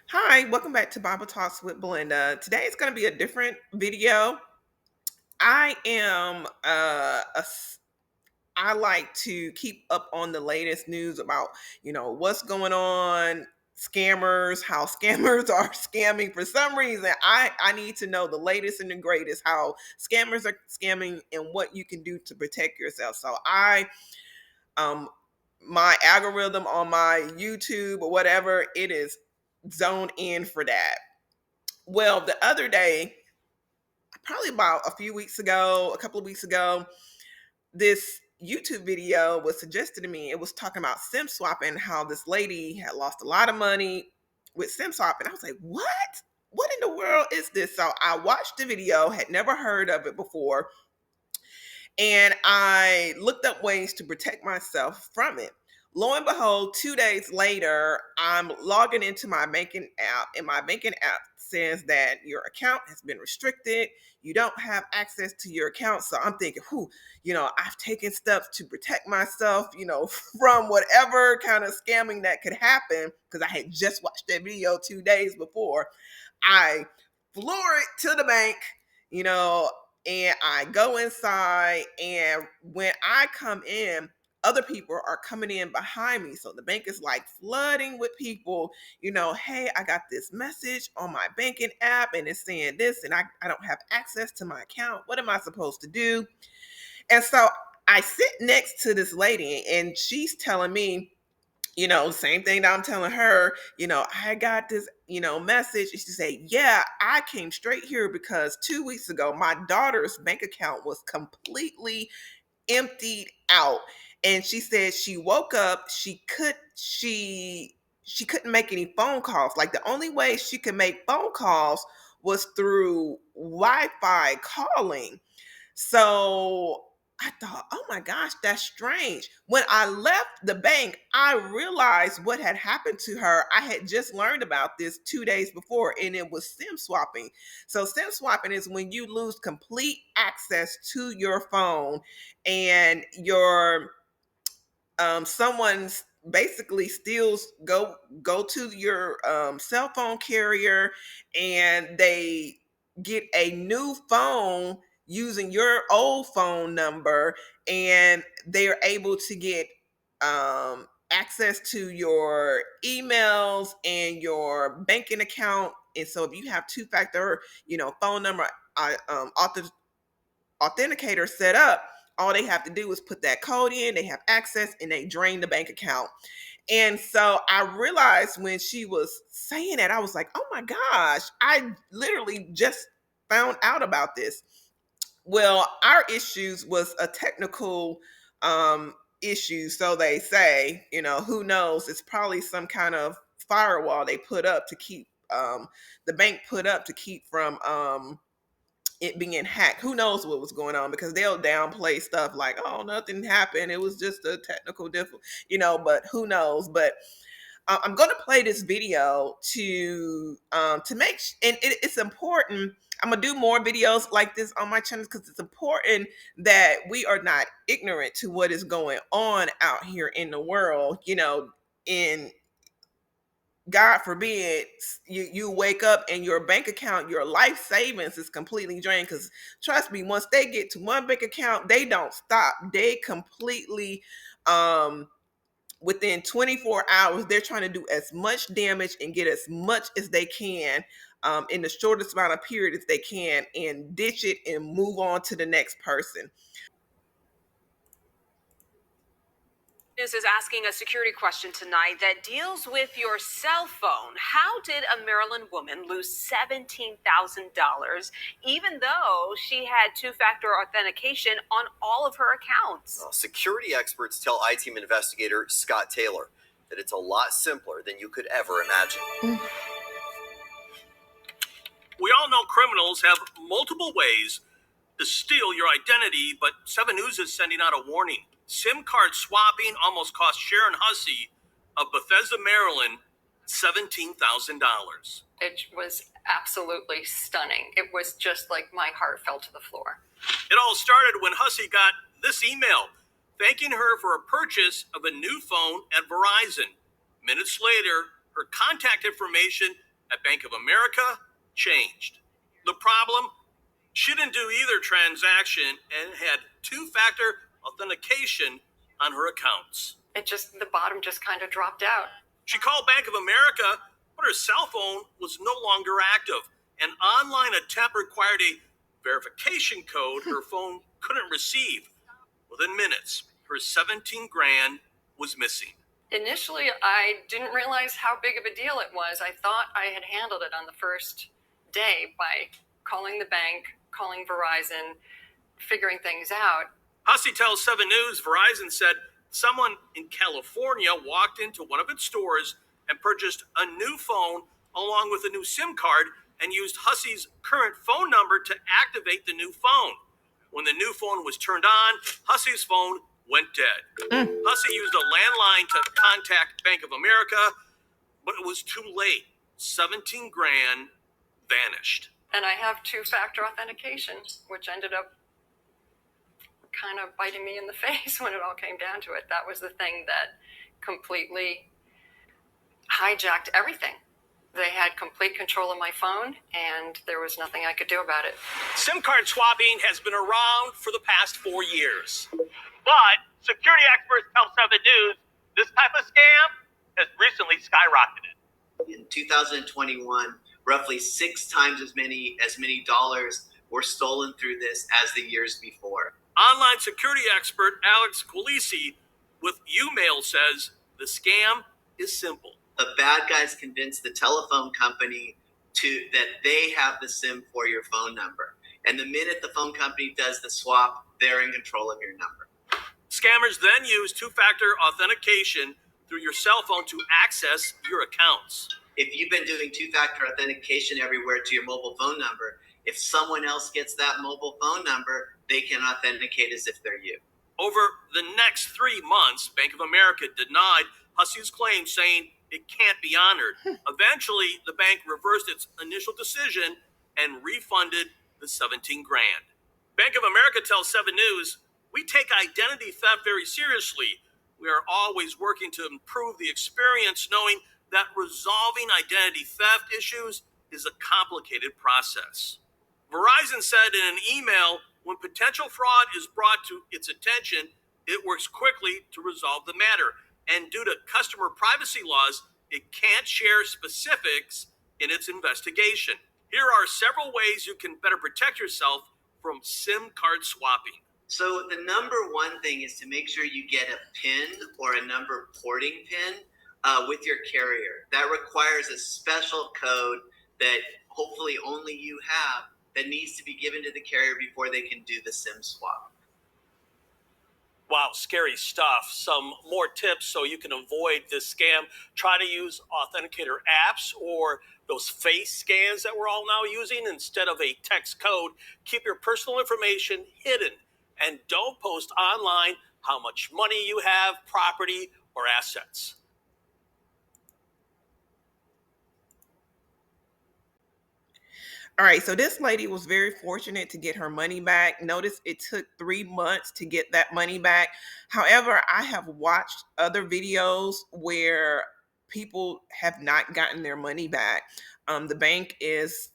Hi, welcome back to Bible Talks with Belinda. Today is going to be a different video. I am I like to keep up on the latest news about, what's going on, scammers, how scammers are scamming. For some reason, I need to know the latest and the greatest how scammers are scamming and what you can do to protect yourself. So I um my algorithm on my YouTube or whatever, it is zoned in for that. Well, the other day, probably about a couple of weeks ago, this YouTube video was suggested to me. It was talking about sim swapping, how this lady had lost a lot of money with sim swapping. I was like, what? What in the world is this? So I watched the video, had never heard of it before, and I looked up ways to protect myself from it. Lo and behold, 2 days later, I'm logging into my banking app, and my banking app says that your account has been restricted. You don't have access to your account. So I'm thinking, I've taken steps to protect myself, from whatever kind of scamming that could happen, because I had just watched that video 2 days before. I floor it to the bank, you know, and I go inside, and when I come in, other people are coming in behind me. So the bank is like flooding with people, hey, I got this message on my banking app and it's saying this, and I don't have access to my account. What am I supposed to do? And so I sit next to this lady, and she's telling me, same thing that I'm telling her, I got this, message. And she said, yeah, I came straight here because 2 weeks ago, my daughter's bank account was completely emptied out. And she said she woke up, she couldn't make any phone calls. Like the only way she could make phone calls was through Wi-Fi calling. So I thought, oh my gosh, that's strange. When I left the bank, I realized what had happened to her. I had just learned about this 2 days before, and it was SIM swapping. So, SIM swapping is when you lose complete access to your phone, and someone's basically steals go to your cell phone carrier, and they get a new phone using your old phone number, and they're able to get access to your emails and your banking account. And so if you have two-factor phone number authenticator set up, all they have to do is put that code in, they have access, and they drain the bank account. And so I realized when she was saying that, I was like, oh my gosh, I literally just found out about this. Well, our issues was a technical issue, so they say, who knows, it's probably some kind of firewall they put up to keep the bank put up to keep from it being hacked. Who knows what was going on, because they'll downplay stuff like, oh, nothing happened, it was just a technical difficulty, but who knows. But I'm going to play this video to make and it's important. I'm gonna do more videos like this on my channel, because it's important that we are not ignorant to what is going on out here in the world. In God forbid you wake up and your bank account, your life savings is completely drained. Because trust me, once they get to one bank account, they don't stop. They completely, within 24 hours, they're trying to do as much damage and get as much as they can, in the shortest amount of period as they can, and ditch it and move on to the next person. News is asking a security question tonight that deals with your cell phone. How did a Maryland woman lose $17,000 even though she had two-factor authentication on all of her accounts? Well, security experts tell I-Team investigator Scott Taylor that it's a lot simpler than you could ever imagine. We all know criminals have multiple ways to steal your identity, but 7 News is sending out a warning. SIM card swapping almost cost Sharon Hussey of Bethesda, Maryland, $17,000. It was absolutely stunning. It was just like my heart fell to the floor. It all started when Hussey got this email thanking her for a purchase of a new phone at Verizon. Minutes later, her contact information at Bank of America changed. The problem? She didn't do either transaction and had two-factor authentication on her accounts. The bottom just kind of dropped out. She called Bank of America, but her cell phone was no longer active. An online attempt required a verification code her phone couldn't receive. Within minutes, her 17 grand was missing. Initially, I didn't realize how big of a deal it was. I thought I had handled it on the first day by calling the bank, calling Verizon, figuring things out. Hussey tells 7 News Verizon said someone in California walked into one of its stores and purchased a new phone along with a new SIM card and used Hussey's current phone number to activate the new phone. When the new phone was turned on, Hussey's phone went dead. Hussey used a landline to contact Bank of America, but it was too late. 17 grand vanished. And I have two-factor authentication, which ended up kind of biting me in the face when it all came down to it. That was the thing that completely hijacked everything. They had complete control of my phone, and there was nothing I could do about it. SIM card swapping has been around for the past 4 years. But security experts tell 7 News this type of scam has recently skyrocketed. In 2021, roughly 6 times as many dollars were stolen through this as the years before. Online security expert Alex Quilisi with UMail says the scam is simple. The bad guys convince the telephone company that they have the SIM for your phone number. And the minute the phone company does the swap, they're in control of your number. Scammers then use two-factor authentication through your cell phone to access your accounts. If you've been doing two-factor authentication everywhere to your mobile phone number, if someone else gets that mobile phone number, they can authenticate as if they're you. Over the next 3 months, Bank of America denied Hussey's claim, saying it can't be honored. Eventually, the bank reversed its initial decision and refunded the 17 grand. Bank of America tells 7 News, we take identity theft very seriously. We are always working to improve the experience, knowing that resolving identity theft issues is a complicated process. Verizon said in an email, when potential fraud is brought to its attention, it works quickly to resolve the matter. And due to customer privacy laws, it can't share specifics in its investigation. Here are several ways you can better protect yourself from SIM card swapping. So the number one thing is to make sure you get a PIN or a number porting PIN with your carrier. That requires a special code that hopefully only you have that needs to be given to the carrier before they can do the SIM swap. Wow, scary stuff. Some more tips so you can avoid this scam. Try to use authenticator apps or those face scans that we're all now using instead of a text code. Keep your personal information hidden and don't post online how much money you have, property, or assets. All right, so this lady was very fortunate to get her money back. Notice it took 3 months to get that money back. However, I have watched other videos where people have not gotten their money back. The bank is,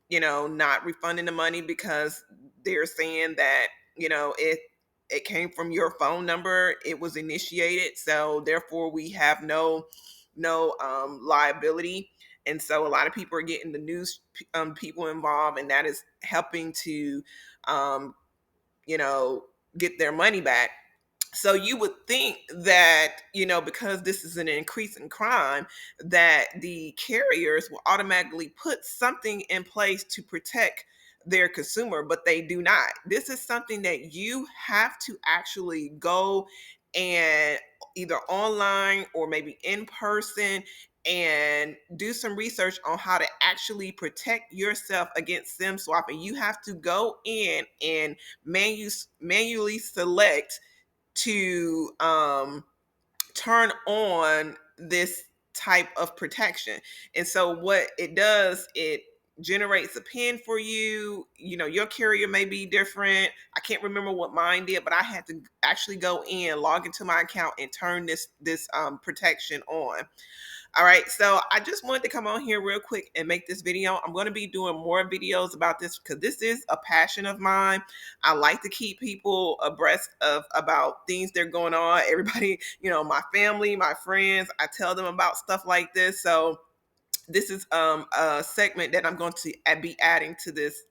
not refunding the money because they're saying that, it came from your phone number. It was initiated, so therefore we have no liability. And so a lot of people are getting the news people involved, and that is helping to, um, get their money back. So you would think that, because this is an increase in crime, that the carriers will automatically put something in place to protect their consumer, but they do not. This is something that you have to actually go and either online or maybe in person and do some research on how to actually protect yourself against SIM swapping. You have to go in and manually select to turn on this type of protection. And so what it does, it generates a pin for you. Your carrier may be different. I can't remember what mine did, but I had to actually go in, log into my account, and turn this protection on. All right, so I just wanted to come on here real quick and make this video. I'm going to be doing more videos about this because this is a passion of mine. I like to keep people abreast of about things that are going on. Everybody, my family, my friends, I tell them about stuff like this. So this is a segment that I'm going to be adding to this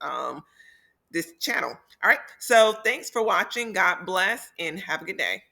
channel. All right. So thanks for watching. God bless and have a good day.